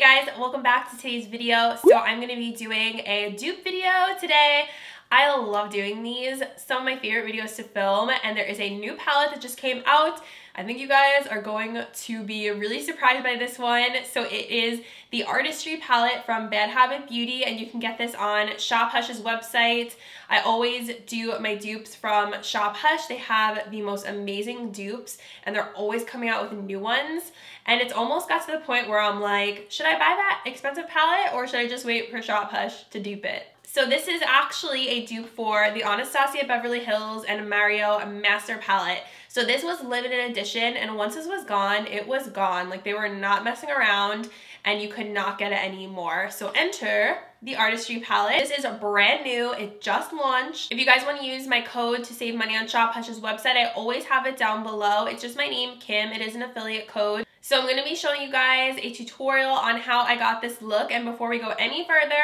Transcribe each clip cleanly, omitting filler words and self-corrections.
guys, welcome back to today's video. So I'm going to be doing a dupe video today. I love doing these, some of my favorite videos to film, and there is a new palette that just came out. I think you guys are going to be really surprised by this one. So it is the Artistry palette from Bad Habit Beauty, and you can get this on Shop Hush's website. I always do my dupes from Shop Hush. They have the most amazing dupes, and they're always coming out with new ones. And it's almost got to the point where I'm like, should I buy that expensive palette or should I just wait for Shop Hush to dupe it? So this is actually a dupe for the Anastasia Beverly Hills and Mario Master palette. So this was limited edition, and once this was gone, it was gone. Like, they were not messing around and you could not get it anymore. So enter the Artistry palette. This is brand new. It just launched. If you guys want to use my code to save money on Shop Hush's website, I always have it down below. It's just my name, Kim. It is an affiliate code. So I'm going to be showing you guys a tutorial on how I got this look. And before we go any further,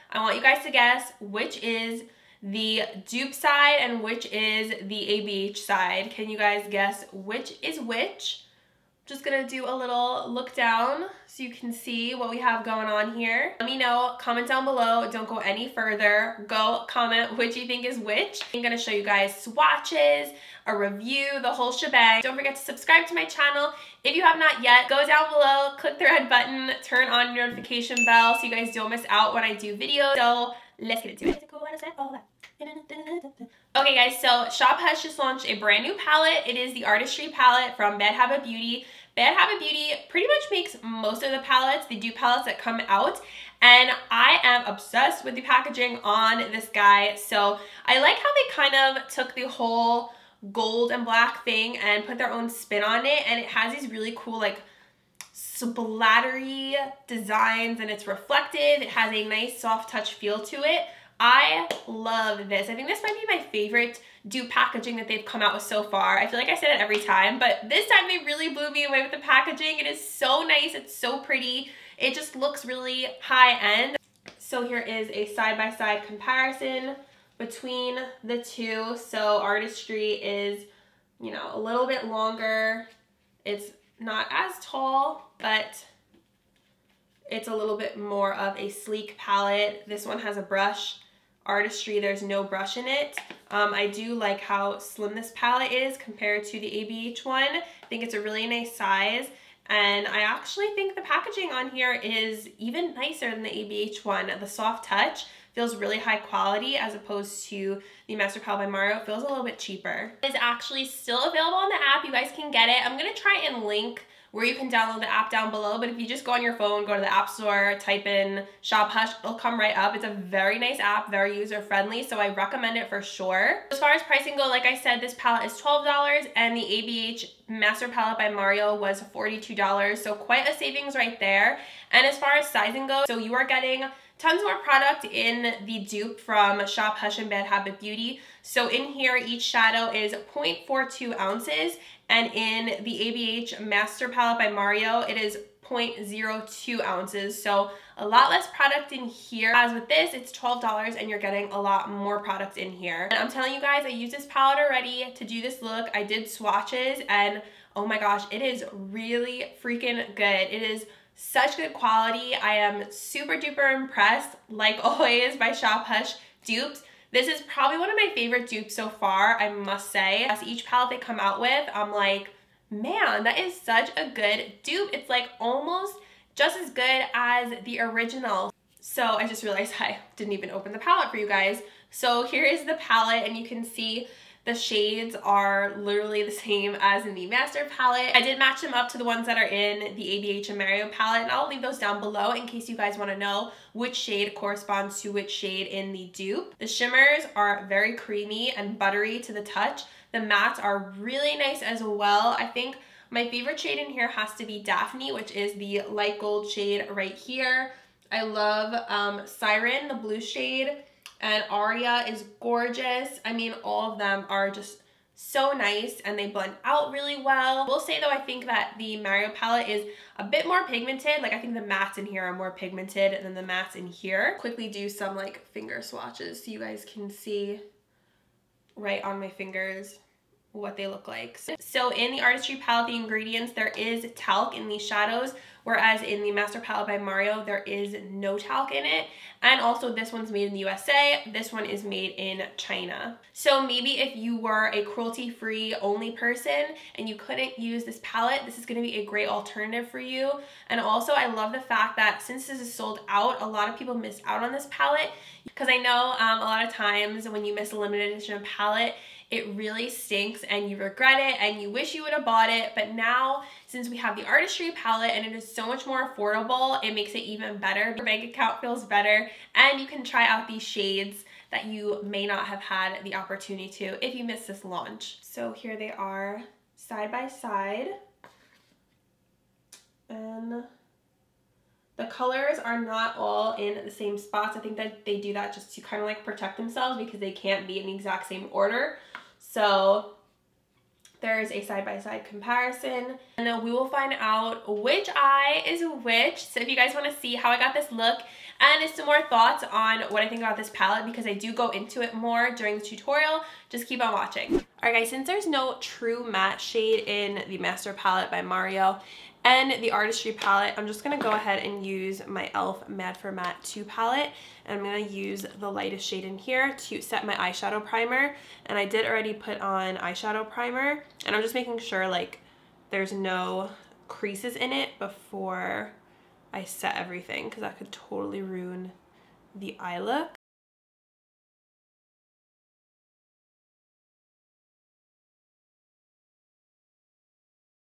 I want you guys to guess which is the dupe side and which is the ABH side. Can you guys guess which is which? Just gonna do a little look down so you can see what we have going on here. Let me know, comment down below, don't go any further. Go comment which you think is which. I'm gonna show you guys swatches, a review, the whole shebang. Don't forget to subscribe to my channel. If you have not yet, go down below, click the red button, turn on your notification bell so you guys don't miss out when I do videos. So let's get into it. Okay guys, so Shop Hush just launched a brand new palette. It is the Artistry palette from Bad Habit Beauty. Bad Habit Beauty pretty much makes most of the palettes, the dupe palettes that come out, and I am obsessed with the packaging on this guy. So I like how they kind of took the whole gold and black thing and put their own spin on it, and it has these really cool like splattery designs, and it's reflective. It has a nice soft touch feel to it. I love this. I think this might be my favorite dupe packaging that they've come out with so far. I feel like I said it every time, but this time they really blew me away with the packaging. It is so nice. It's so pretty. It just looks really high end. So here is a side-by-side comparison between the two. So Artistry is, you know, a little bit longer. It's not as tall, but it's a little bit more of a sleek palette. This one has a brush. Artistry, there's no brush in it. I do like how slim this palette is compared to the ABH one. I think it's a really nice size, and I actually think the packaging on here is even nicer than the ABH one. The soft touch feels really high quality as opposed to the Master Palette by Mario. It feels a little bit cheaper. It is actually still available on the app. You guys can get it. I'm gonna try and link where you can download the app down below, but if you just go on your phone, go to the App Store, type in Shop Hush, it'll come right up. It's a very nice app, very user-friendly, so I recommend it for sure. As far as pricing go, like I said, this palette is $12, and the ABH Master Palette by Mario was $42, so quite a savings right there. And as far as sizing goes, so you are getting tons more product in the dupe from Shop Hush and Bad Habit Beauty. So in here, each shadow is 0.42 ounces, and in the ABH Master Palette by Mario, it is 0.02 ounces. So a lot less product in here. As with this, it's $12 and you're getting a lot more product in here. And I'm telling you guys, I used this palette already to do this look. I did swatches, and oh my gosh, it is really freaking good. It is such good quality. I am super duper impressed, like always, by Shop Hush dupes. This is probably one of my favorite dupes so far, I must say. As each palette they come out with, I'm like, man, that is such a good dupe. It's like almost just as good as the original. So I just realized I didn't even open the palette for you guys. So here is the palette, and you can see the shades are literally the same as in the Master palette. I did match them up to the ones that are in the ABH and Mario palette, and I'll leave those down below in case you guys want to know which shade corresponds to which shade in the dupe. The shimmers are very creamy and buttery to the touch. The mattes are really nice as well. I think my favorite shade in here has to be Daphne, which is the light gold shade right here. I love Siren, the blue shade. And Aria is gorgeous. I mean, all of them are just so nice, and they blend out really well. I will say though, I think that the Mario palette is a bit more pigmented. Like, I think the mattes in here are more pigmented than the mattes in here. Quickly do some like finger swatches so you guys can see right on my fingers what they look like. So in the Artistry palette, the ingredients, there is talc in these shadows, whereas in the Master Palette by Mario, there is no talc in it. And also this one's made in the USA, this one is made in China. So maybe if you were a cruelty-free only person and you couldn't use this palette, this is gonna be a great alternative for you. And also I love the fact that since this is sold out, a lot of people miss out on this palette, because I know a lot of times when you miss a limited edition palette, it really stinks and you regret it and you wish you would have bought it. But now, since we have the Artistry palette and it is so much more affordable, it makes it even better. Your bank account feels better and you can try out these shades that you may not have had the opportunity to if you missed this launch. So here they are side by side. And the colors are not all in the same spots. I think that they do that just to kind of like protect themselves because they can't be in the exact same order. So there's a side-by-side comparison, and then we will find out which eye is which. So if you guys want to see how I got this look and some more thoughts on what I think about this palette, because I do go into it more during the tutorial, just keep on watching. All right guys, since there's no true matte shade in the Master Palette by Mario and the Artistry palette, I'm just going to go ahead and use my e.l.f. Mad for Matte 2 palette. And I'm going to use the lightest shade in here to set my eyeshadow primer. And I did already put on eyeshadow primer. And I'm just making sure like there's no creases in it before I set everything, because that could totally ruin the eye look.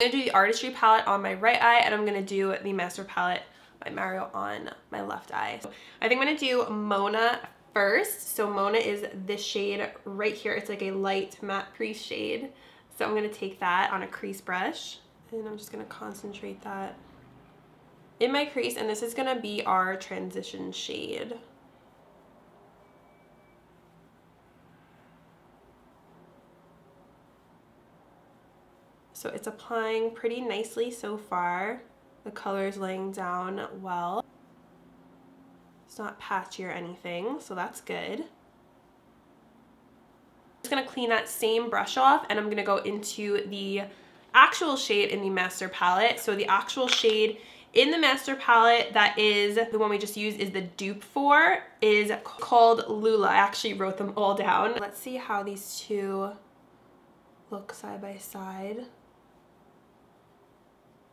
I'm going to do the Artistry palette on my right eye, and I'm going to do the Master Palette by Mario on my left eye. So I think I'm going to do Mona first. So Mona is this shade right here. It's like a light matte crease shade. So I'm going to take that on a crease brush, and I'm just going to concentrate that in my crease, and this is going to be our transition shade. So it's applying pretty nicely so far. The color is laying down well. It's not patchy or anything, so that's good. I'm just gonna clean that same brush off, and I'm gonna go into the actual shade in the Master Palette. So the actual shade in the Master Palette, that is the one we just used, is the dupe for, is called Lula. I actually wrote them all down. Let's see how these two look side by side.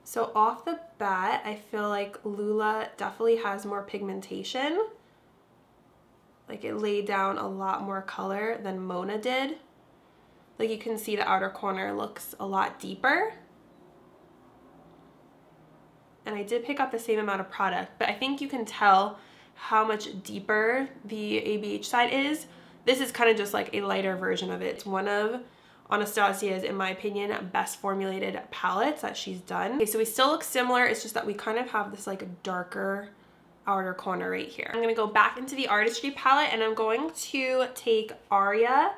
So off the bat, I feel like Lula definitely has more pigmentation. Like it laid down a lot more color than Mona did. Like you can see the outer corner looks a lot deeper. And I did pick up the same amount of product, but I think you can tell how much deeper the ABH side is. This is kind of just like a lighter version of it. It's one of Anastasia's, in my opinion, best formulated palettes that she's done. Okay, so we still look similar, it's just that we kind of have this like darker outer corner right here. I'm gonna go back into the Artistry palette, and I'm going to take Aria,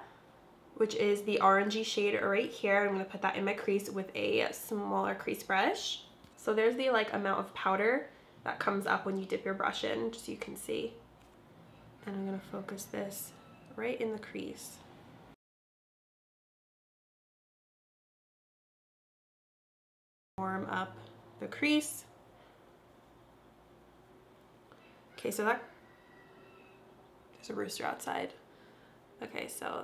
which is the orangey shade right here. I'm gonna put that in my crease with a smaller crease brush. So there's the like amount of powder that comes up when you dip your brush in, just so you can see. And I'm gonna focus this right in the crease. Warm up the crease. Okay, so that, there's a rooster outside. Okay, so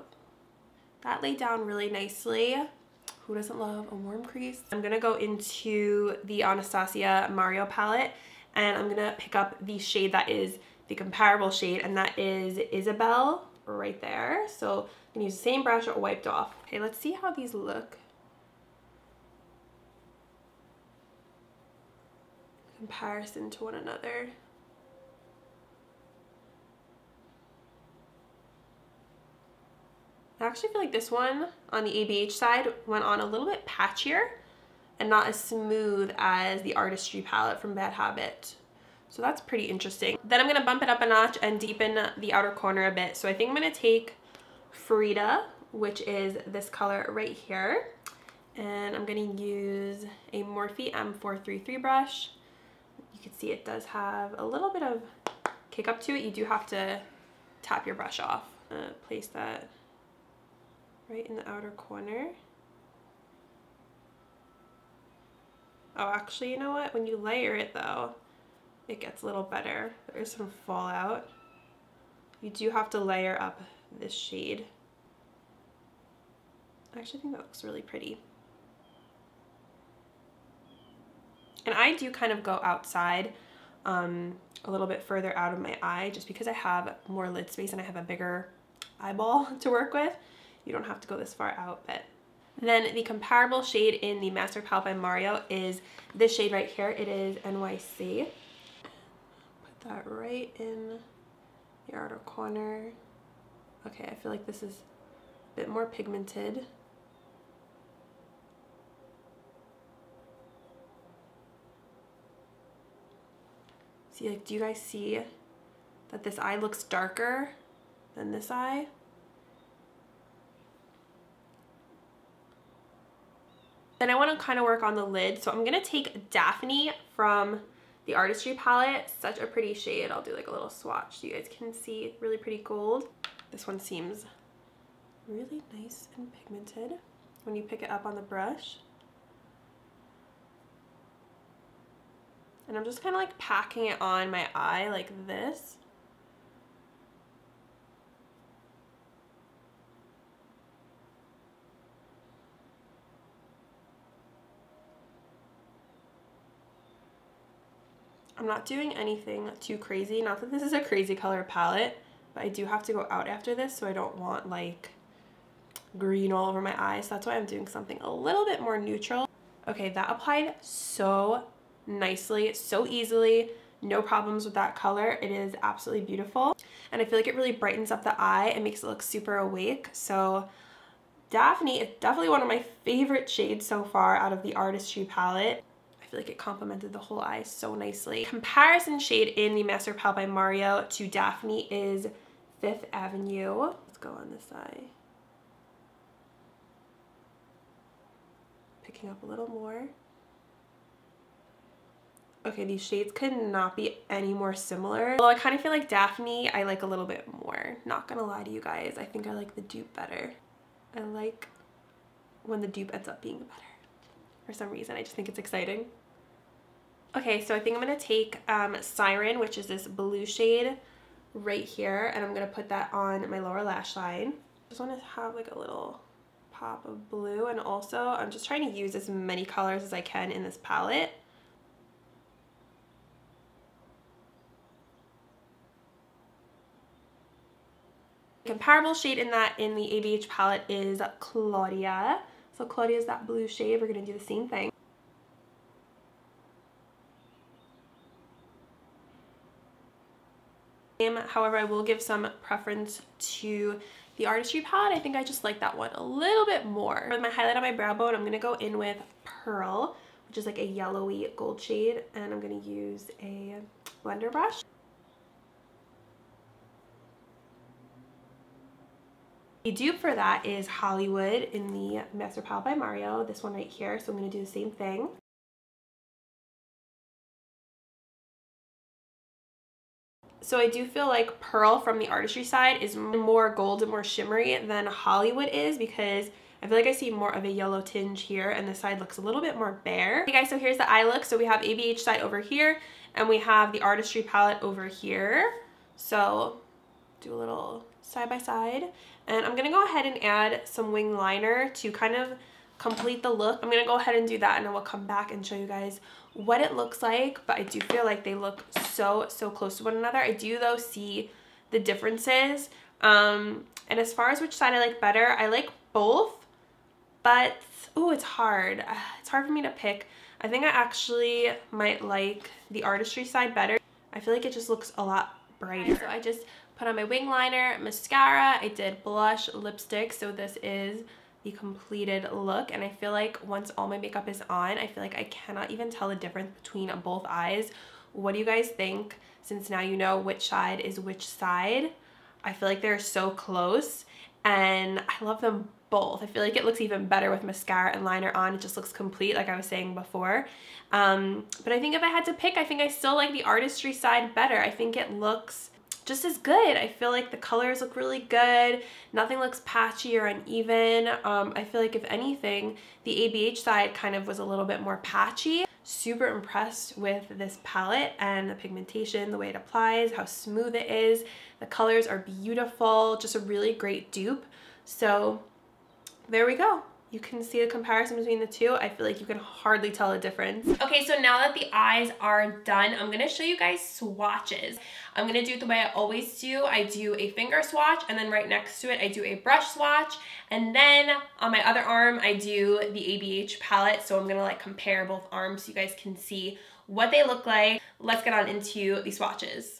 that laid down really nicely. Who doesn't love a warm crease? I'm gonna go into the Anastasia Mario palette, and I'm gonna pick up the shade that is the comparable shade, and that is Isabelle right there. So I'm gonna use the same brush wiped off. Okay, let's see how these look. Comparison to one another. I actually feel like this one on the ABH side went on a little bit patchier and not as smooth as the Artistry palette from Bad Habit. So that's pretty interesting. Then I'm gonna bump it up a notch and deepen the outer corner a bit. So I think I'm gonna take Frida, which is this color right here. And I'm gonna use a Morphe M433 brush. You can see it does have a little bit of kick up to it. You do have to tap your brush off. Place that right in the outer corner. Oh, actually, you know what? When you layer it though, it gets a little better. There is some fallout. You do have to layer up this shade. I actually think that looks really pretty. And I do kind of go outside a little bit further out of my eye just because I have more lid space and I have a bigger eyeball to work with. You don't have to go this far out, but then the comparable shade in the Master Palette by Mario is this shade right here. It is NYC. Put that right in the outer corner. Okay, I feel like this is a bit more pigmented. See, like, do you guys see that this eye looks darker than this eye? Then I want to kind of work on the lid, so I'm going to take Daphne from the Artistry palette. Such a pretty shade. I'll do like a little swatch so you guys can see. Really pretty gold. This one seems really nice and pigmented when you pick it up on the brush. And I'm just kind of like packing it on my eye like this. I'm not doing anything too crazy. Not that this is a crazy color palette, but I do have to go out after this, so I don't want like green all over my eyes. So that's why I'm doing something a little bit more neutral. Okay, that applied so nicely, so easily. No problems with that color. It is absolutely beautiful. And I feel like it really brightens up the eye and makes it look super awake. So Daphne is definitely one of my favorite shades so far out of the Artistry palette. I feel like it complemented the whole eye so nicely. Comparison shade in the Master Palette by Mario to Daphne is Fifth Avenue. Let's go on this eye. Picking up a little more. Okay, these shades could not be any more similar. Well, I kind of feel like Daphne I like a little bit more. Not gonna lie to you guys, I think I like the dupe better. I like when the dupe ends up being better. For some reason, I just think it's exciting. Okay, so I think I'm gonna take Siren, which is this blue shade right here, and I'm gonna put that on my lower lash line. Just wanna have like a little pop of blue, and also I'm just trying to use as many colors as I can in this palette. Comparable shade in that in the ABH palette is Claudia. So Claudia is that blue shade. We're going to do the same thing. However, I will give some preference to the Artistry palette. I think I just like that one a little bit more. For my highlight on my brow bone, I'm going to go in with Pearl, which is like a yellowy gold shade, and I'm going to use a blender brush. The dupe for that is Hollywood in the Master Palette by Mario, this one right here, so I'm going to do the same thing. So I do feel like Pearl from the Artistry side is more gold and more shimmery than Hollywood is, because I feel like I see more of a yellow tinge here, and this side looks a little bit more bare. Okay guys, so here's the eye look. So we have ABH side over here, and we have the Artistry palette over here. So do a little side by side. And I'm going to go ahead and add some wing liner to kind of complete the look. I'm going to go ahead and do that, and then we'll come back and show you guys what it looks like. But I do feel like they look so close to one another. I do though see the differences. And as far as which side I like better, I like both. But, ooh, it's hard. It's hard for me to pick. I think I actually might like the Artistry side better. I feel like it just looks a lot brighter. So I just put on my wing liner, mascara, I did blush, lipstick, so this is the completed look, and I feel like once all my makeup is on, I feel like I cannot even tell the difference between both eyes. What do you guys think, since now you know which side is which side? I feel like they're so close, and I love them both. I feel like it looks even better with mascara and liner on. It just looks complete, like I was saying before. But I think if I had to pick, I think I still like the Artistry side better. I think it looks just as good. I feel like the colors look really good. Nothing looks patchy or uneven. I feel like if anything, the ABH side kind of was a little bit more patchy. super impressed with this palette and the pigmentation, the way it applies, how smooth it is. The colors are beautiful, just a really great dupe. So there we go. You can see the comparison between the two. I feel like you can hardly tell a difference. Okay, so now that the eyes are done, I'm gonna show you guys swatches. I'm gonna do it the way I always do. I do a finger swatch, and then right next to it, I do a brush swatch. And then on my other arm, I do the ABH palette. So I'm gonna like compare both arms so you guys can see what they look like. Let's get on into the swatches.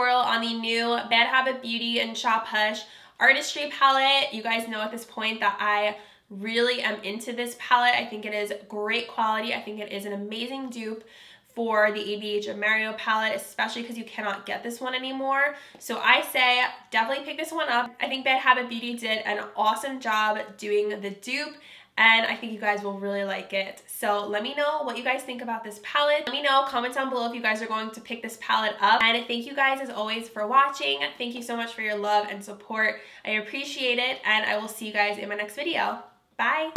On the new Bad Habit Beauty and Shop Hush Artistry palette. You guys know at this point that I really am into this palette. I think it is great quality. I think it is an amazing dupe for the ABH and Mario palette, especially because you cannot get this one anymore. So I say definitely pick this one up. I think Bad Habit Beauty did an awesome job doing the dupe, and I think you guys will really like it. So let me know what you guys think about this palette. Let me know, comment down below if you guys are going to pick this palette up. And thank you guys as always for watching. Thank you so much for your love and support. I appreciate it, and I will see you guys in my next video. Bye!